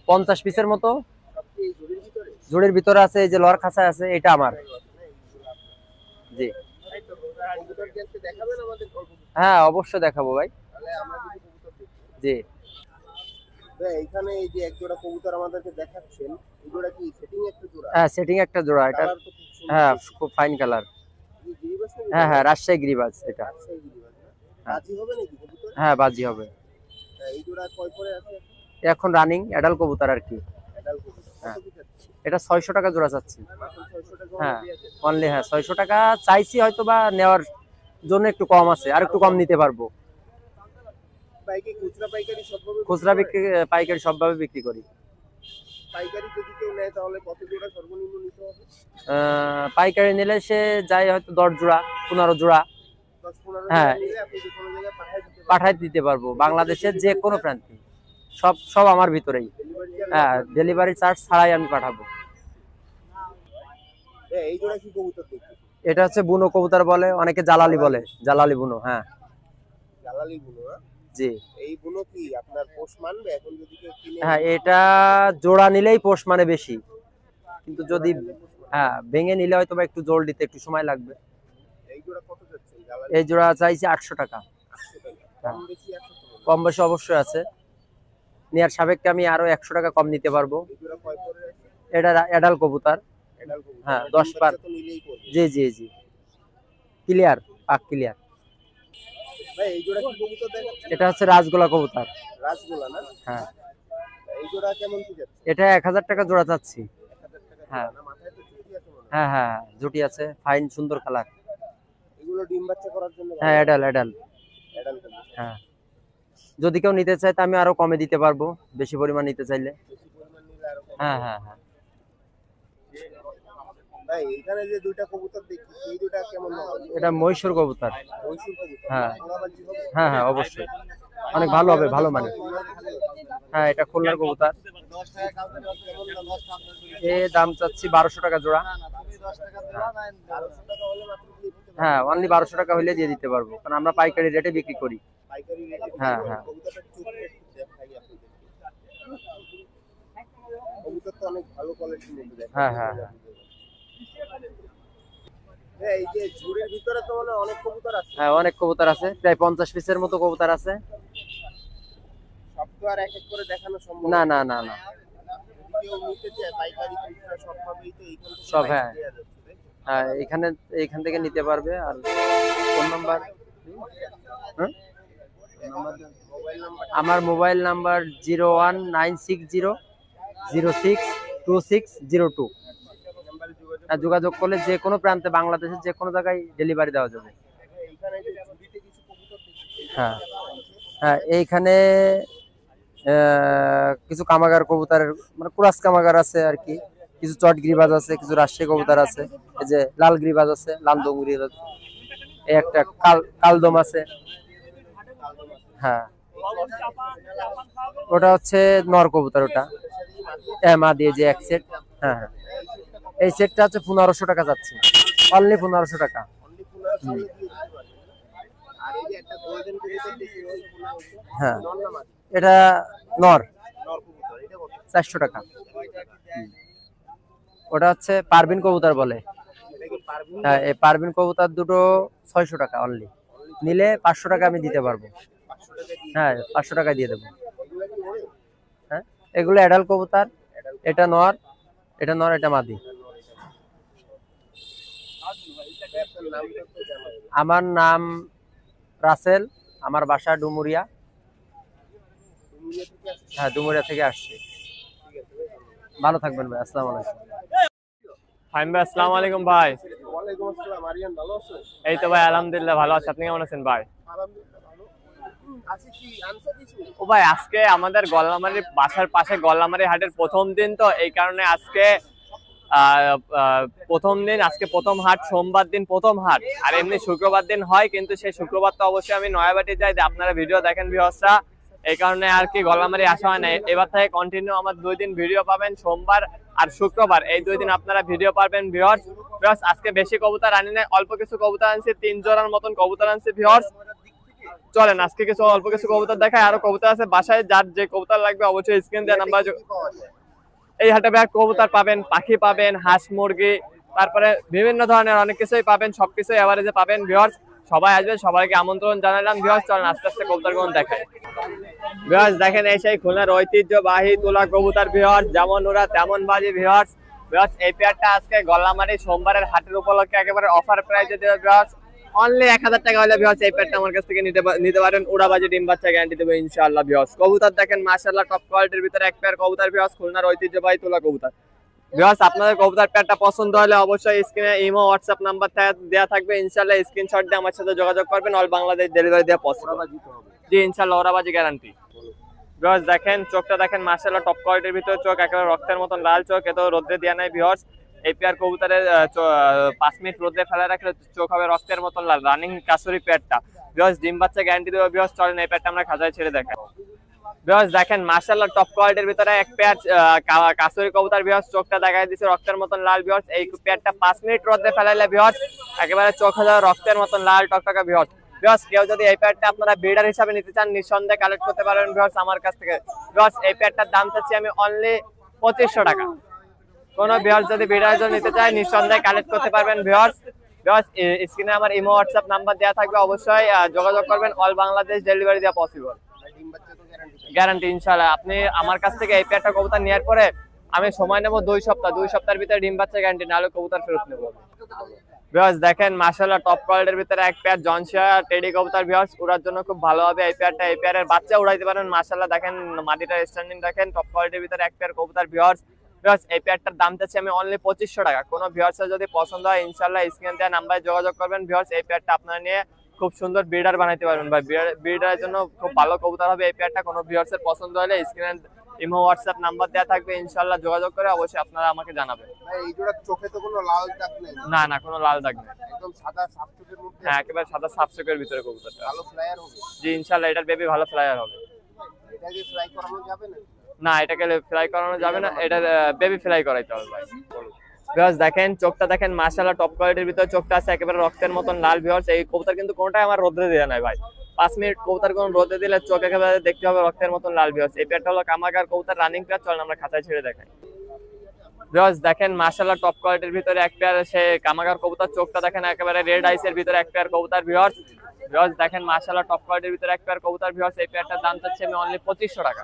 50 পিসের মতো। সব কি এই ঝুড়ির ভিতরে? জুড়ির ভিতরে আছে, এই যে লর খাঁচায় আছে, এটা আমার। জি কবুতর কি আজকে দেখাবেন আমাদের? হ্যাঁ অবশ্যই দেখাবো ভাই। তাহলে আমরা যদি কবুতর দেখি। জি। এইখানে এই যে এক জোড়া কবুতর আমাদেরকে দেখাচ্ছেন, এই জোড়া কি সেটিং একটা জোড়া? হ্যাঁ, সেটিং একটা জোড়া। এটা কালার তো খুব সুন্দর। হ্যাঁ, খুব ফাইন কালার। এই গিরিবাজ নাকি? হ্যাঁ হ্যাঁ, রাজশাহী গিরিবাজ এটা। রাজশাহী গিরিবাজ না? বাজি হবে নাকি কবুতর? হ্যাঁ, বাজি হবে। এই জোড়া কয় করে আছে? এখন রানিং অ্যাডাল্ট কবুতর আর কি। অ্যাডাল্ট কবুতর হ্যাঁ। কত কি যাচ্ছে? এটা 600 টাকা জোড়া চাচ্ছি। মাত্র 600 টাকা হ্যাঁ, দিয়ে আছে। অনলি। হ্যাঁ, 600 টাকা চাইছি, হয়তো বা নেওয়ার জন্য একটু কম আছে, আর একটু কম নিতে পারবো। বাইকে খুচরা পাইকারি সবভাবে খুচরা বিক্রি, পাইকারি সবভাবে বিক্রি করি। পাইকারি যদি কেউ নেয় তাহলে কত জোড়া সর্বনিম্ন নিতে হবে? পাইকারি নিলে সে যায় হয়তো 10 জোড়া 15 জোড়া 10-15 হ্যাঁ। জোড়া নিলে আপনি যে কোনো জায়গায় পাঠিয়ে দিতে পারবেন। পাঠাই দিতে পারবো, বাংলাদেশের যে কোনো প্রান্তে। সব সব আমার ভিতরেই। ডেলিভারি হ্যাঁ, ডেলিভারি চার্জ ছাড়াই আমি পাঠাবো। এই জোড়া কি কবুতর দেখি? এটা হচ্ছে বুনো কবুতর বলে, অনেকে জালালি বলে, জালালি বুনো। হ্যাঁ জালালি বুনো, হ্যাঁ? জি। এই বুনো কি আপনার পোষ মানবে এখন যদি কেউ কিনে? হ্যাঁ, এটা জোড়া নিলেই পোষ মানে বেশি, কিন্তু যদি হ্যাঁ ভেঙে নিলে হয়তো বা একটু জোর দিতে একটু সময় লাগবে। এই জোড়া কত যাচ্ছে জালালি? এই জোড়া চাইছি 800 টাকা। 800 টাকা। কম বেশি 100 টাকা। কম বেশি অবশ্যই আছে, নেয়ার সাপেক্ষে আমি আরো 100 টাকা কম নিতে পারবো। এই জোড়া কয় করে আছে? এটা অ্যাডাল্ট কবুতর। অ্যাডাল্ট কবুতর। হ্যাঁ, ডিম 10 পার। বাচ্চা তো নিলেই করবে। জি জি জি, ক্লিয়ার, পাক ক্লিয়ার। ভাই এই জোড়া কি কবুতর দেখাচ্ছেন? এটা হচ্ছে রাজগোলা কবুতর। রাসগোলা না? হ্যাঁ, এই জোড়া কেমন কি যাচ্ছে? এটা 1000 টাকা জোড়া চাচ্ছি। 1000 টাকা হ্যাঁ। জোড়া না? মাথায় তো চুটি আছে মনে হয়। হ্যাঁ হ্যাঁ হ্যাঁ, জুটি আছে, ফাইন সুন্দর কালার। এগুলো ডিম বাচ্চা করার জন্য হ্যাঁ, অ্যাডাল্ট অ্যাডাল্ট। অ্যাডাল্ট কবুতর। হ্যাঁ, যদি কেউ নিতে চায় তা আমি আরো কমে দিতে পারবো, বেশি পরিমাণ নিতে চাইলে। বেশি পরিমাণ নিলে আরো কম। হ্যাঁ হ্যাঁ হ্যাঁ। ভাই এখানে যে দুইটা কবুতর দেখি এই দুইটা কেমন হবে? এটা মহীশূর কবুতর। মহীশূর কবুতর। হ্যাঁ। পোড়াবাজি হবে? হ্যাঁ হ্যাঁ, অবশ্যই অনেক ভালো হবে, ভালো মানে। হ্যাঁ, এটা খুলনার কবুতর। 10 টাকা কাউকে কেমন না 10 টাকা এর দাম চাচ্ছি 1200 টাকা জোড়া। 10 টাকা জোড়া না 1200 টাকা হলে মাত্র দিয়ে দিতে পারবেন। হ্যাঁ, অনলি 1200 টাকা হলে দিয়ে দিতে পারবো, কারণ আমরা পাইকারি রেটে বিক্রি করি। পাইকারি রেটে হ্যাঁ, হ্যাঁ। কবুতরটা চুপ একটু দেখাই আপনাদেরকে। কবুতর তো অনেক ভালো কোয়ালিটির মধ্যে দেখেন। হ্যাঁ হ্যাঁ হ্যাঁ এই যে ঝুড়ির ভিতরে তো মানে অনেক কবুতর আছে। হ্যাঁ, অনেক কবুতর আছে, প্রায় 50 পিসের মতো কবুতর আছে। সব তো আর এক এক করে দেখানো সম্ভব না না না না, যদি কেউ নিতে চায় পাইকারি খুচরা সব ভাবেই তো এইখান থেকে সব, price হ্যাঁ। দেয়া যাচ্ছে, তাই তো? হ্যাঁ, এখান থেকে নিতে পারবে। আর ফোন নাম্বার, মোবাইল নাম্বার আমার মোবাইল নাম্বার 01960062602। নাম্বারে যোগাযোগ যোগাযোগ করলে যে কোনো প্রান্তে, বাংলাদেশের যে কোনো জায়গায় ডেলিভারি দেওয়া যাবে। এইখানে যে ঝুড়িতে কিছু কবুতর দেখছি হ্যাঁ হ্যাঁ, এইখানে কিছু কামাগার কবুতরের মানে কুরাস কামাগার আছে আর কি, কিছু চট গ্রিবাজ আছে, কিছু রাজশাহী কবুতর আছে, এই যে লাল গ্রিবাজ আছে, লালদম গ্রিবাজ, এই একটা কালদম আছে। হ্যাঁ, ওটা হচ্ছে নর কবুতর, ওটা মা দিয়ে যে এক সেট। হ্যাঁ হ্যাঁ, এই সেটটা হচ্ছে 1500 টাকা যাচ্ছে, অনলি 1500 টাকা। অনলি 1500 দিয়ে দিতে পারবেন। আর এই যে একটা গোল্ডেন কবুতর দেখি ওই হ্যাঁ, নর না মাদি? এটা নর, নর কবুতর এটা কত? 400 টাকা। ওটা হচ্ছে পারবিন কবুতর বলে। এটা কি পারবেন? হ্যাঁ, এই পারবিন কবুতর দুটো 600 টাকা অনলি, নিলে 500 টাকা আমি দিতে পারবো। 500 টাকা দিয়ে হ্যাঁ, 500 টাকা দিয়ে দেবো। এগুলা কি ওরে? হ্যাঁ, এগুলো অ্যাডাল্ট কবুতর, এটা নর, এটা নর, এটা মাদি। আপনার নামটা তো জানাই। আমার নাম রাসেল, আমার বাসা ডুমুরিয়া। ডুমুরিয়া থেকে আসছে। হ্যাঁ, ডুমুরিয়া থেকে আসছি। ঠিক আছে ভাই, ধন্যবাদ। ভালো থাকবেন ভাই, আসসালামু আলাইকুম। ফাইম ভাই, আসসালামু আলাইকুম ভাই। ওয়ালাইকুম আসসালাম, আরিয়ান ভালো আছেন? এই তো ভাই আলহামদুলিল্লাহ ভালো আছি, আপনি কেমন আছেন ভাই? আলহামদুলিল্লাহ ভালো। আজকে কি আনসার কিছু? ও ভাই, আজকে আমাদের গল্লামারি বাসার পাশে গল্লামারি হাটের প্রথম দিন, তো এই কারণে আজকে প্রথম দিন, আজকে প্রথম হাট, সোমবার দিন প্রথম হাট। আর এমনি শুক্রবার দিন হয়, কিন্তু সেই শুক্রবার তো অবশ্যই আমি নয়াবাটি যাই, আপনারা ভিডিও দেখেন ভিউয়ার্সরা, এই কারণে আর কি গল্লামারি আসা হয় না। এবার থেকে কন্টিনিউ আমার 2 দিন ভিডিও পাবেন, সোমবার আর শুক্রবার, এই 2 দিন আপনারা ভিডিও পাবেন ভিউয়ার্স। আজকে বেশি কবুতর আনি নাই, অল্প কিছু কবুতর আনছি, 3 জোড়ার মতন কবুতর আনছি ভিউয়ার্স। চলেন আজকে কিছু অল্প কিছু কবুতর দেখায়, আরো কবুতর আছে বাসায়, যার যে কবুতর লাগবে অবশ্যই স্ক্রিন দেওয়া নাম্বার। এই হাটে ভাই কবুতর পাবেন, পাখি পাবেন, হাঁস মুরগি, তারপরে বিভিন্ন ধরনের অনেক কিছুই পাবেন, সবকিছু এভারেজে পাবেন ভিউয়ার্স। সবাই আসবেন, সবাইকে আমন্ত্রণ জানালাম ভিউয়ার্স। চলেন আস্তে আস্তে কবুতরগুলো দেখাই। ভিউয়ার্স দেখেন এই সেই খুলনার ঐতিহ্যবাহী তোলা কবুতর ভিউয়ার্স, যেমন ওরা তেমন বাজি ভিউয়ার্স। ভিউয়ার্স এই পেয়ারটা আজকে গল্লামারী সোমবারের হাটের উপলক্ষে একেবারে অফার প্রাইসে দেবে ভিউয়ার্স। অনলি 1000 টাকা হলে ভিউয়ার্স এই পেয়ারটা আমার কাছ থেকে নিতে পারেন। উড়াবাজি ডিম বাচ্চা গ্যারান্টি দেবে ইনশাআল্লাহ ভিউয়ার্স। কবুতর দেখেন মাশাআল্লাহ টপ কোয়ালিটির ভিতরে এক পেয়ার কবুতর ভিউয়ার্স, খুলনার ঐতিহ্যবাহী তোলা কবুতর ভিউয়ার্স। আপনাদের কবুতর পেয়ারটা পছন্দ হলে অবশ্যই স্ক্রিনে ইমো হোয়াটসঅ্যাপ নাম্বার দেওয়া থাকবে, ইনশাআল্লাহ স্ক্রিনশট দিয়ে আমার সাথে যোগাযোগ করবেন। অল বাংলাদেশ ডেলিভারি দেওয়া পসিবল। জি ইনশাআল্লাহ ওড়াবাজি গ্যারান্টি। ভিউয়ার্স দেখেন চোখটা দেখেন মাশাআল্লাহ টপ কোয়ালিটির ভিতরে চোখ, একেবারে রক্তের মতন লাল চোখ, এত রোদ্রে দেয়া নাই ভিউয়ার্স। এই পেয়ার কবুতরের 5 মিনিট রোদে ফেলা রাখলে চোখ হবে রক্তের মতন লাল, রানিং কাসুরি পেয়ারটা ভিউয়ার্স। ডিম বাচ্চা গ্যারান্টি দেবে ভিউয়ার্স। চলেন এই পেয়ারটা আমরা খাঁচায় ছেড়ে দেখাই। ভিউয়ার্স দেখেন মাশাআল্লাহ টপ কোয়ালিটির ভিতরে এক পেয়ার কাসুরি কবুতর ভিউয়ার্স, চোখটা দেখাই দিছে রক্তের মতন লাল ভিউয়ার্স। এই পেয়ারটা 5 মিনিট রোদে ফেলাইলে ভিউয়ার্স একেবারে চোখ হবে রক্তের মতন লাল টকটকা ভিউয়ার্স। ভিউয়ার্স কেউ যদি এই পেয়ারটা আপনারা ব্রিডার হিসেবে নিতে চান নিঃসন্দেহে কালেক্ট করতে পারবেন ভিউয়ার্স আমার কাছ থেকে। ভিউয়ার্স এই পেয়ারটার দাম চাচ্ছি আমি অনলি 2500 টাকা। কোন ভিউয়ার্স যদি ব্রিডার জন্য নিতে চায় নিঃসন্দেহে কালেক্ট করতে পারবেন ভিউয়ার্স। ভিউয়ার্স স্ক্রিনে আমার ইমো হোয়াটসঅ্যাপ নাম্বার দেওয়া থাকবে, অবশ্যই যোগাযোগ করবেন। অল বাংলাদেশ ডেলিভারি দেওয়া পসিবল, গ্যারান্টি ইনশাআল্লাহ। আপনি আমার কাছ থেকে এই পেয়ারটা কবুতর নেওয়ার পরে আমি সময় নেব 2 সপ্তাহ, 2 সপ্তাহের ভিতরে ডিম বাচ্চা গ্যারান্টি, নাহলে কবুতর ফেরত নেব ভিউয়ার্স। দেখেন মাশাআল্লাহ টপ কোয়ালিটির ভিতরে এক পেয়ার জনশিয়া টেডি কবুতর ভিউয়ার্স, উড়ার জন্য খুব ভালো হবে এই পেয়ারটা। এই পেয়ারের বাচ্চা উড়াইতে পারেন মাশাআল্লাহ। দেখেন মাটিটার স্ট্যান্ডিং দেখেন, টপ কোয়ালিটির ভিতরে এক পেয়ার কবুতর ভিউয়ার্স। ভিউয়ার্স এই পেয়ারটার দাম চাচ্ছি আমি অনলি 2500 টাকা। কোনো ভিউয়ার্সের যদি পছন্দ হয় ইনশাআল্লাহ স্ক্রিনে দেওয়া নাম্বারে যোগাযোগ করবেন ভিউয়ার্স। এই পেয়ারটা আপনারা নিয়ে খুব সুন্দর ব্রিডার বানাইতে পারবেন ভাই, ব্রিডারের জন্য খুব ভালো কবুতর হবে এই পেয়ারটা। কোনো ভিউয়ার্সের পছন্দ হলে স্ক্রিনে ইমো হোয়াটসঅ্যাপ নাম্বার দেওয়া থাকবে, ইনশাআল্লাহ যোগাযোগ করে অবশ্যই আপনারা আমাকে জানাবেন। ভাই এই জোড়া চোখে তো কোনো লাল দাগ নেই? না না কোনো লাল দাগ নেই, একদম সাদা সাপচকের মধ্যে। হ্যাঁ একেবারে সাদা সাপচকের ভিতরে কবুতরটা। ভালো ফ্লায়ার হবে? জি ইনশাআল্লাহ এটার বেবি ভালো ফ্লায়ার হবে। এটা কি ফ্লাই করানো যাবে না? না এটাকে ফ্লাই করানো যাবে না, এটা বেবি ফ্লাই করাইতে হবে ভাই। ভিউয়ার্স দেখেন চোখটা দেখেন মাশাআল্লাহ টপ কোয়ালিটির ভিতরে চোখটা আছে একেবারে রক্তের মতন লাল ভিউয়ার্স। এই কবুতর কিন্তু কোনটাই আমার রোদে দেয়া নাই ভাই, 5 মিনিট কবুতর কোন রোদে দিলে চোখ একেবারে দেখতে হবে রক্তের মতন লাল ভিউয়ার্স। এই পেয়ারটা হলো কামাগার কবুতর রানিং পেয়ার। চলেন আমরা খাঁচায় ছেড়ে দেখাই। ভিউয়ার্স দেখেন মাশাআল্লাহ টপ কোয়ালিটির ভিতরে এক পেয়ার সে কামাগার কবুতর, চোখটা দেখেন একেবারে রেড আইসের ভিতরে এক পেয়ার কবুতর ভিউয়ার্স। ভিউয়ার্স দেখেন মাশাআল্লাহ টপ কোয়ালিটির ভিতরে এক পেয়ার কবুতর ভিউয়ার্স। এই পেয়ারটার দাম চাচ্ছি আমি অনলি 2500 টাকা।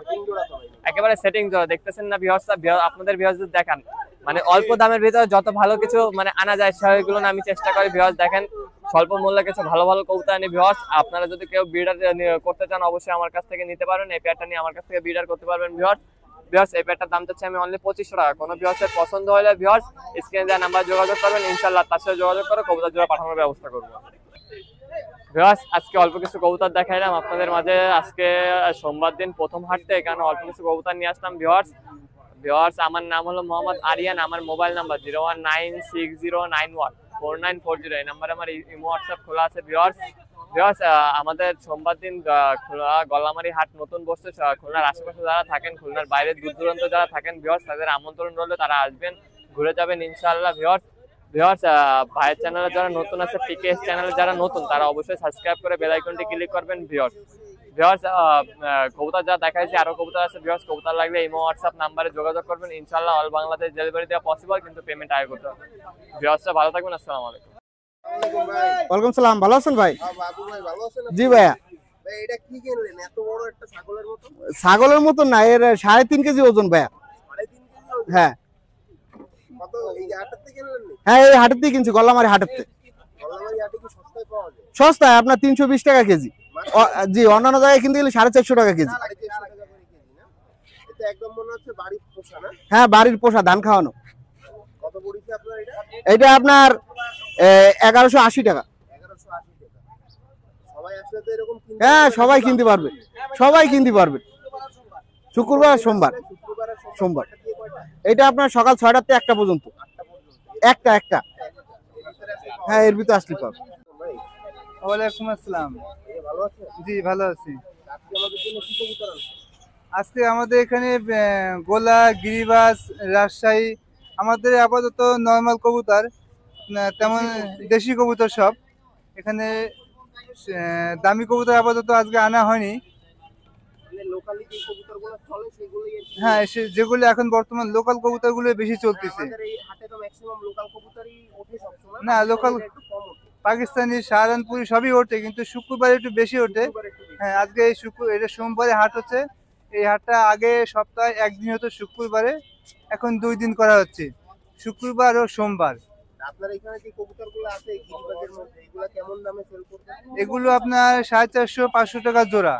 একেবারে সেটিং জোড়া দেখতেছেন না ভিউয়ার্স, আপনাদের ভিউয়ার্স দেখান মানে অল্প দামের ভিতরে যত ভালো কিছু মানে আনা যায় সেগুলো আমি চেষ্টা করি ভিউয়ার্স। দেখেন স্বল্প মূল্যে কিছু ভালো ভালো কবুতর আনি ভিউয়ার্স। আপনারা যদি কেউ ব্রিডার করতে চান অবশ্যই আমার কাছ থেকে নিতে পারেন, এই পেয়ারটা নিয়ে আমার কাছ থেকে ব্রিডার করতে পারবেন ভিউয়ার্স। ভিউয়ার্স এই পেয়ারটার দাম চাচ্ছি আমি অনলি 2500 টাকা। কোনো ভিউয়ার্সের পছন্দ হলে ভিউয়ার্স স্ক্রিনে দেওয়া নাম্বার যোগাযোগ করবেন, ইনশাআল্লাহ তার সাথে যোগাযোগ করে কবুতর জোড়া পাঠানোর ব্যবস্থা করব ভিউয়ার্স। আজকে অল্প কিছু কবুতর দেখাইলাম আপনাদের মাঝে। আজকে সোমবার দিন প্রথম হাটতে এখানে অল্প কিছু কবুতর নিয়ে আসলাম ভিউয়ার্স। ভিউয়ার্স আমার নাম হলো মোহাম্মদ আরিয়ান, আমার মোবাইল নাম্বার 01960914940। এই নাম্বারে আমার ইমো হোয়াটসঅ্যাপ খোলা আছে ভিউয়ার্স। ভিউয়ার্স আমাদের সোমবার দিন খোলা গল্লামারী হাট নতুন বসছে। খুলনার আশেপাশে যারা থাকেন, খুলনার বাইরে দূর দূরান্ত যারা থাকেন ভিউয়ার্স, তাদের আমন্ত্রণ রইল, তারা আসবেন ঘুরে যাবেন ইনশাআল্লাহ ভিউয়ার্স। ভিউয়ার্স ভাইয়ের চ্যানেলে যারা নতুন আছে, পিকেএস চ্যানেলে যারা নতুন তারা অবশ্যই সাবস্ক্রাইব করে বেল আইকনটি ক্লিক করবেন ভিউয়ার্স। ভিউয়ার্স কবুতর যা দেখাইছি আরো কবুতর আছে ভিউয়ার্স, কবুতর লাগলে ইমো হোয়াটসঅ্যাপ নাম্বারে যোগাযোগ করবেন, ইনশাআল্লাহ অল বাংলাদেশ ডেলিভারি দেওয়া পসিবল, কিন্তু পেমেন্ট আগে করতে হবে ভিউয়ার্সরা। ভালো থাকবেন, আসসালামু আলাইকুম। ওয়ালাইকুম সালাম, ভালো আছেন ভাই? বাবু ভাই ভালো আছেন? জি ভাইয়া। ভাই এটা কি কিনলেন এত বড় একটা ছাগলের মতো? ছাগলের মতো না, এর 3.5 কেজি ওজন ভাইয়া। 3.5 কেজি ওজন? হ্যাঁ। কত এই হাটের থেকে কিনলেন? হ্যাঁ এই হাটের থেকে কিনছি, গল্লামারী হাটের থেকে। গল্লামারী হাটে কি সস্তায় পাওয়া যায়? সস্তায়, আপনার 320 টাকা কেজি। জি অন্যান্য জায়গায় কিনতে গেলে 450 টাকা কেজি। 450 টাকা করে কেজি না? এটা একদম মনে হচ্ছে বাড়ির পোষা না? হ্যাঁ বাড়ির পোষা, ধান খাওয়ানো। কত পড়েছে আপনার এটা? এটা আপনার 1180 টাকা। 1180 টাকা। সবাই আসলে তো এরকম কিনতে? হ্যাঁ সবাই কিনতে পারবে, সবাই কিনতে পারবে। শুক্রবার সোমবার। শুক্রবার আর সোমবার। কয়টা থেকে কয়টা? এটা আপনার সকাল 6টা থেকে 1টা পর্যন্ত। 8টা পর্যন্ত। একটা হ্যাঁ এর ভিতরে আসলে পাবে। ভাই ওয়ালাইকুম আসসালাম। ভালো আছেন? জি ভালো আছি। আজকে আমাদের জন্য কি কবুতর আনছেন? আজকে আমাদের এখানে গোলা, গিরিবাজ, রাজশাহী, আমাদের আপাতত নর্মাল কবুতর, তেমন দেশি কবুতর সব। এখানে দামি কবুতর আপাতত আজকে আনা হয়নি। লোকালি যে কবুতরগুলো চলে সেগুলোই হ্যাঁ যেগুলো এখন বর্তমান লোকাল কবুতরগুলো বেশি চলতেছে। আমাদের এই হাটে তো ম্যাক্সিমাম লোকাল কবুতরই ওঠে সব সময়। না লোকাল একটু কম ওঠে। পাকিস্তানি, সাহারানপুরি সবই ওঠে, কিন্তু শুক্রবার একটু বেশি ওঠে। হ্যাঁ, আজকে এই এটা সোমবারে হাট হচ্ছে। এই হাটটা আগে সপ্তাহে একদিন হতো শুক্রবারে, এখন 2 দিন করা হচ্ছে, শুক্রবার ও সোমবার। আপনার এখানে যে কবুতরগুলো আছে গিরিবাজের মধ্যে, এগুলো কেমন দামে সেল করবেন? এগুলো আপনার 450-500 টাকা জোড়া।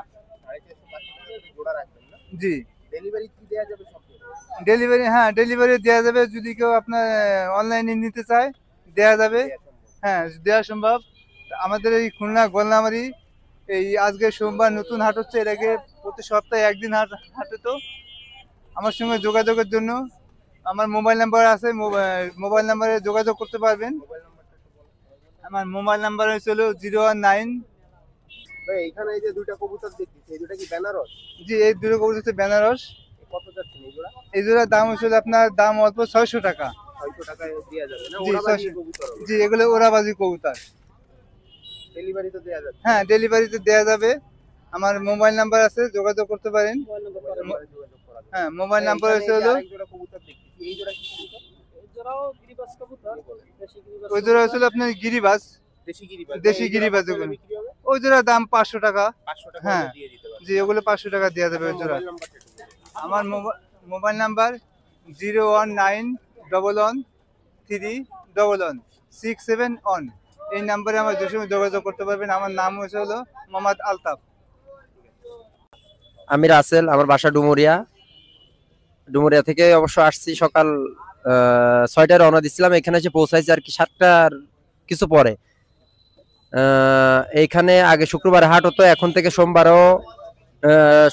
450 জোড়া রাখবেন না? জি। ডেলিভারি কি দেয়া যাবে সব? ডেলিভারি, হ্যাঁ ডেলিভারি দেওয়া যাবে, যদি কেউ আপনার অনলাইনে নিতে চায় দেওয়া যাবে। হ্যাঁ, দেওয়া সম্ভব। আমাদের এই খুলনা গোলনামারি এই আজকে সোমবার নতুন হাট হচ্ছে, এর আগে প্রতি সপ্তাহে একদিন হাট হতো। আমার সঙ্গে যোগাযোগের জন্য আমার মোবাইল নাম্বার আছে, মোবাইল নাম্বারে যোগাযোগ করতে পারবেন। আমার মোবাইল নাম্বার হলো 019। ভাই এখানে এই যে দুইটা কবুতর দেখতেছি, এই দুটো কি বেনারস? জি, এই দুটো কবুতর হচ্ছে বেনারস। কত যাচ্ছেন এই জোড়া? এই জোড়ার দাম হচ্ছে আপনার দাম অল্প 600 টাকা। 600 টাকায় দেয়া যাবে না? জি, ওরাবাজি 600। কবুতর হবে। জি, এগুলো ওরাবাজি কবুতর। ডেলিভারি তো দেয়া যাবে? হ্যাঁ, ডেলিভারিতে দেওয়া যাবে। আমার মোবাইল নাম্বার আছে, যোগাযোগ করতে পারেন। হ্যাঁ, মোবাইল নাম্বার হচ্ছে হলো, আরেক জোড়া কবুতর দেখতেছি, এই জোড়া কি কবুতর? ওই জোড়া হচ্ছে আপনার গিরিবাজ, দেশি গিরিবাজ। দেশি এই জোড়া গিরিবাজ কত ওগুলো। বিক্রি হবে? ওই জোড়ার দাম 500 টাকা। 500 টাকা হ্যাঁ। দিয়ে দিতে পারবেন। জি, ওগুলো 500 টাকা দেওয়া যাবে ওই জোড়া। মোবাইল নাম্বারটা একটু বলুন। আমার মোবাইল নাম্বার 01911131167 এই নাম্বারে আমার যে সময় যোগাযোগ করতে পারবেন। আমার নাম হচ্ছে হলো মোহাম্মদ আলতাফ। আমি রাসেল, আমার বাসা ডুমুরিয়া। ডুমুরিয়া থেকে অবশ্য আসছি সকাল 6টায় রওনা দিচ্ছিলাম, এখানে এসে পৌঁছাইছি আর কি 7টার কিছু পরে। এইখানে আগে শুক্রবার হাট হতো, এখন থেকে সোমবারও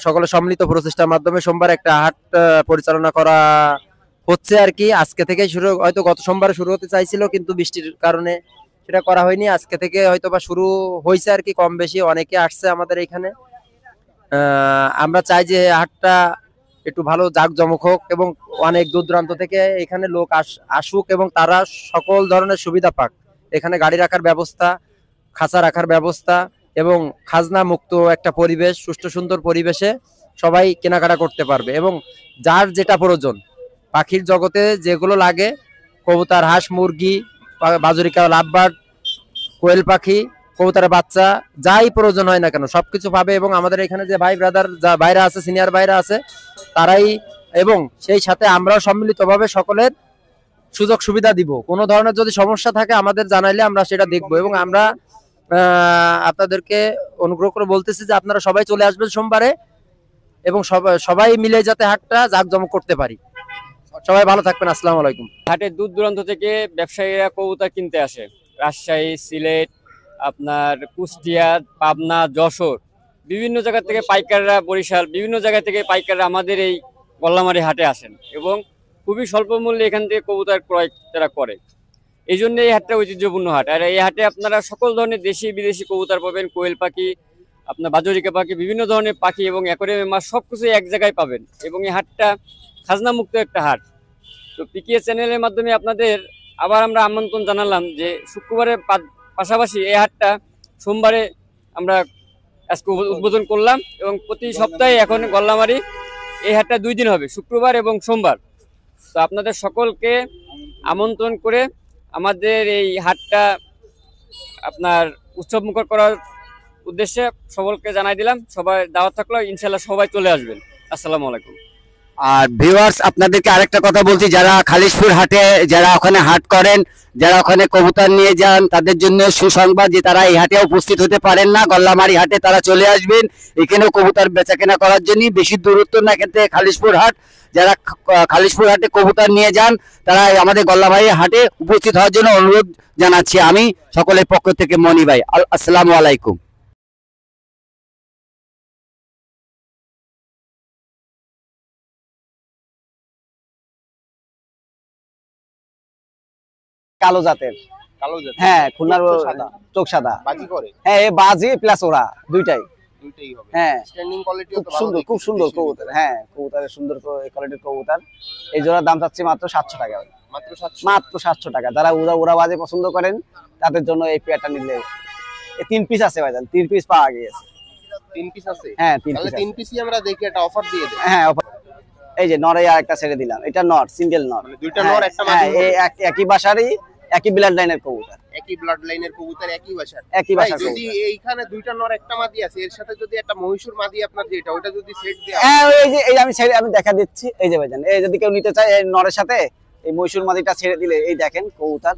সকলে সম্মিলিত প্রচেষ্টার মাধ্যমে সোমবার একটা হাট পরিচালনা করা হচ্ছে আর কি। আজকে থেকে শুরু, হয়তো গত সোমবার শুরু হতে চাইছিল কিন্তু বৃষ্টির কারণে সেটা করা হয়নি। আজকে থেকে হয়তো বা শুরু হয়েছে আর কি, কম বেশি অনেকে আসছে আমাদের এখানে। আমরা চাই যে হাটটা একটু ভালো জাঁকজমক হোক এবং অনেক দূর দূরান্ত থেকে এখানে লোক আসুক এবং তারা সকল ধরনের সুবিধা পাক। এখানে গাড়ি রাখার ব্যবস্থা, খাঁচা রাখার ব্যবস্থা এবং খাজনা মুক্ত একটা পরিবেশ, সুষ্ঠু সুন্দর পরিবেশে সবাই কেনাকাটা করতে পারবে এবং যার যেটা প্রয়োজন পাখির জগতে যেগুলো লাগে, কবুতর, হাঁস, মুরগি, বাজুরিকা, লাভবার্ড, কোয়েল পাখি, কবুতরের বাচ্চা, যাই প্রয়োজন হয় না কেন সবকিছু পাবে। এবং আমাদের এখানে যে ভাই ব্রাদার যা বাইরে আছে, সিনিয়র ভাইরা আছে, তারাই এবং সেই সাথে আমরাও সম্মিলিতভাবে সকলের সুযোগ সুবিধা দিব। কোনো ধরনের যদি সমস্যা থাকে আমাদের জানাইলে আমরা সেটা দেখবো। এবং আমরা আপনাদেরকে অনুগ্রহ করে বলতেছি যে আপনারা সবাই চলে আসবেন সোমবারে এবং সবাই মিলে যাতে হাটটা জাঁকজমক করতে পারি। সবাই ভালো থাকবেন, আসসালামু আলাইকুম। হাটে দূর দূরান্ত থেকে ব্যবসায়ীরা কবুতর কিনতে আসে, রাজশাহী, সিলেট, আপনার কুষ্টিয়া, পাবনা, যশোর, বিভিন্ন জায়গা থেকে পাইকাররা, বরিশাল, বিভিন্ন জায়গা থেকে পাইকাররা আমাদের এই গল্লামারি হাটে আসেন এবং খুবই স্বল্প মূল্যে এখান থেকে কবুতর ক্রয় তারা করে। এই জন্য এই হাটটা ঐতিহ্যপূর্ণ হাট। আর এই হাটে আপনারা সকল ধরনের দেশি বিদেশি কবুতর পাবেন, কোয়েল পাখি, আপনার বাজরিকা পাখি, বিভিন্ন ধরনের পাখি এবং অ্যাকোয়ারিয়ামের মাছ সবকিছু এক জায়গায় পাবেন। এবং এই হাটটা খাজনা মুক্ত একটা হাট। তো পিকিএ চ্যানেলের মাধ্যমে আপনাদের আবার আমরা আমন্ত্রণ জানালাম যে শুক্রবারের পাশাপাশি এই হাটটা সোমবারে আমরা আজকে উদ্বোধন করলাম এবং প্রতি সপ্তাহে এখন গল্লামারি এই হাটটা 2 দিন হবে, শুক্রবার এবং সোমবার। তো আপনাদের সকলকে আমন্ত্রণ করে আমাদের এই হাটটা আপনার উৎসবমুখর করার উদ্দেশ্যে সকলকে জানাই দিলাম। সবাই দাওয়াত থাকলো, ইনশাল্লাহ সবাই চলে আসবেন। আসসালামু আলাইকুম। আর ভিউয়ার্স, আপনাদেরকে আরেকটা কথা বলছি, যারা খালিশপুর হাটে, যারা ওখানে হাট করেন, যারা ওখানে কবুতর নিয়ে যান, তাদের জন্য সুসংবাদ যে তারা এই হাটে উপস্থিত হতে পারেন না, গল্লামারি হাটে তারা চলে আসবেন। এখানেও কবুতর বেচাকেনা করার জন্য বেশি দূরত্ব না এখান থেকে খালিশপুর হাট। যারা খালিশপুর হাটে কবুতর নিয়ে যান তারা আমাদের গল্লামারি হাটে উপস্থিত হওয়ার জন্য অনুরোধ জানাচ্ছি আমি সকলের পক্ষ থেকে। মনি ভাই, আসসালামু আলাইকুম। কালো জাতের, কালো জাতের? হ্যাঁ খুলনার চোখ সাদা? চোখ সাদা, বাজি করে? হ্যাঁ এ বাজি প্লাস ওরা দুইটাই। দুইটাই হবে? হ্যাঁ, স্ট্যান্ডিং কোয়ালিটি খুব সুন্দর, খুব সুন্দর কবুতর। হ্যাঁ, কবুতরের সুন্দর কোয়ালিটির কবুতর। এই জোড়ার দাম চাচ্ছি মাত্র 700 টাকা। মাত্র 700? মাত্র 700 টাকা। যারা উড়া বাজে পছন্দ করেন তাদের জন্য এই পেয়ারটা নিলে। 3 পিস আছে ভাইজান, 3 পিস পাওয়া গিয়েছে। 3 পিস আছে? হ্যাঁ 3 তাহলে পিস। 3 পিসই আমরা দেখি একটা অফার দিয়ে দেব। হ্যাঁ, এই যে নরে আরেকটা ছেড়ে দিলাম, এটা নর, সিঙ্গেল নর। মানে দুইটা নর একটা মাদি। হ্যাঁ, এই একই বাসারই একই ব্লাড লাইনের কবুতর, একই ব্লাড লাইনের কবুতর, একই বাসার। একই ভাই, বাসার যদি কবুতর। এইখানে দুইটা নর একটা মাদি আছে, এর সাথে যদি একটা মহীশূর মাদি আপনার যেটা ওটা যদি সেট দেয়া হ্যাঁ এই যে আমি দেখা দিচ্ছি, এই যে ভাইজান, এই যদি কেউ নিতে চায় এই নরের সাথে এই মহীশূর মাদিটা ছেড়ে দিলে এই দেখেন কবুতর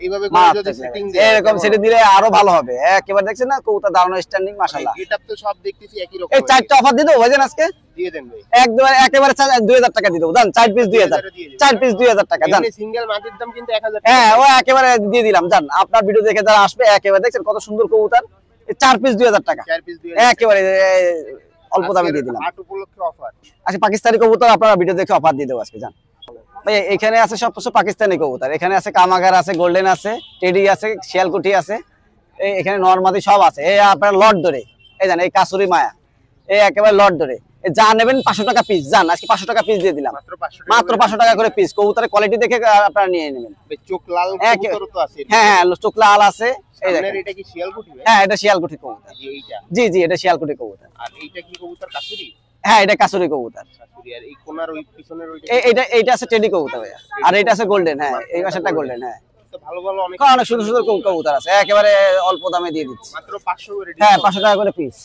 এইভাবে করে যদি সেটিং দেয়া এরকম ছেড়ে দিলে আরো ভালো হবে। একেবারে দেখছেন না কবুতর দারুণ স্ট্যান্ডিং মাশাআল্লাহ। এটা তো সব দেখতেছি একই রকম। এই চারটা অফার দিয়ে দেবো ভাইজান আজকে, দিয়ে দেন ভাই। একেবারে 2000 টাকা দিয়ে দেবো, জান 4 পিস 2000, 4 পিস 2000 টাকা জান। এমনি সিঙ্গেল মাদির দাম কিন্তু 1000 হ্যাঁ ও একেবারে দিয়ে দিলাম জান। আপনার ভিডিও দেখে যারা আসবে একেবারে দেখছেন কত সুন্দর কবুতর, 4 পিস 2000 টাকা 4 পিস 2000 একেবারে অল্প দামে দিয়ে দিলাম। হাট উপলক্ষে অফার। আচ্ছা পাকিস্তানি কবুতর আপনারা ভিডিও দেখে অফার দিয়ে দেবো আজকে জান। ভাই এখানে আছে সব কিছু পাকিস্তানি কবুতর, এখানে আছে কামাগার আছে, গোল্ডেন আছে, টেডি আছে, শিয়ালকুঠি আছে, এখানে নরমাদি সব আছে। এই আপনার লট ধরে এই জান, এই কাসুরি মায়া, এই একেবারে লট ধরে যা নেবেন 500 টাকা পিস জান। আজকে 500 টাকা পিস দিয়ে দিলাম, মাত্র 500 টাকা করে পিস। কবুতরের কোয়ালিটি দেখে আপনারা নিয়ে নেবেন। চোখ লাল কবুতর তো আছে। হ্যাঁ চোখ লাল আছে। এই আপনার দেখেন এটা কি শিয়ালকুঠি ভাই? হ্যাঁ এটা শিয়ালকুঠি কবুতর। এইটা জি এটা শিয়ালকুঠি কবুতর। আর এইটা কি কবুতর কাসুরি? হ্যাঁ এটা কাসুরি কবুতর। কাসুরি। আর এই কোনার ওই পিছনের ওইটা এইটা আছে টেডি কবুতর ভাইয়া, আর এটা আছে গোল্ডেন। হ্যাঁ এই পাশেরটা গোল্ডেন। হ্যাঁ তো ভালো ভালো অনেক অনেক সুন্দর সুন্দর কবুতর আছে, একেবারে অল্প দামে দিয়ে দিচ্ছি। মাত্র 500 করে। হ্যাঁ 500 টাকা করে পিস।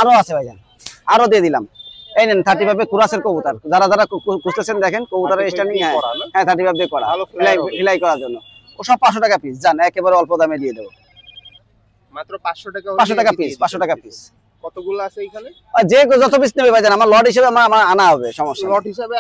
আরো আছে ভাইজান, আরো দিয়ে দিলাম। এই নেন 35 কুরাসের কবুতর, যারা খুঁজতেছেন দেখেন কবুতরের স্ট্যান্ডিং। হ্যাঁ 35 দিয়ে করা, ফ্লাই করার জন্য ও সব 500 টাকা পিস জান, একেবারে অল্প দামে দিয়ে দেবো। মাত্র 500 টাকা। 500 টাকা পিস, 500 টাকা পিস। কতগুলো আছে এখানে? যে যত পিস নেবে ভাইজান, আমার লট হিসেবে আমার আনা হবে, সমস্যা লট হিসাবে